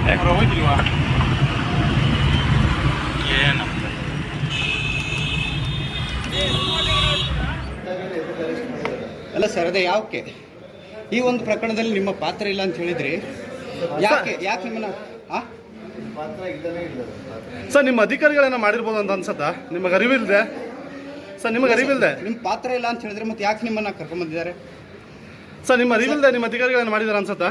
ಯಾಕೆ ಹೋಗಿಲ್ವಾ ಏನು ಅಲ್ಲ ಸರ್, ಅದೇ ಯಾಕೆ ಈ ಒಂದು ಪ್ರಕರಣದಲ್ಲಿ ನಿಮ್ಮ ಪಾತ್ರ ಇಲ್ಲ ಅಂತ ಹೇಳಿದ್ರಿ? ಯಾಕೆ ನಿಮ್ಮನ್ನ ಸರ್ ನಿಮ್ಮ ಅಧಿಕಾರಿಗಳೇನೋ ಮಾಡಿರ್ಬೋದು ಅಂತ ಅನ್ಸತ್ತಾ? ನಿಮಗೆ ಅರಿವಿಲ್ಲದೆ ಸರ್, ನಿಮಗೆ ಅರಿವಿಲ್ಲದೆ ನಿಮ್ಮ ಪಾತ್ರ ಇಲ್ಲ ಅಂತ ಹೇಳಿದ್ರೆ ಮತ್ತೆ ಯಾಕೆ ನಿಮ್ಮನ್ನ ಕರ್ಕೊಂಡ್ಬಂದಿದ್ದಾರೆ ಸರ್? ನಿಮ್ಮ ಅರಿವಿಲ್ಲದೆ ನಿಮ್ಮ ಅಧಿಕಾರಿಗಳೇನು ಮಾಡಿದಾರೆ ಅನ್ಸತ್ತಾ?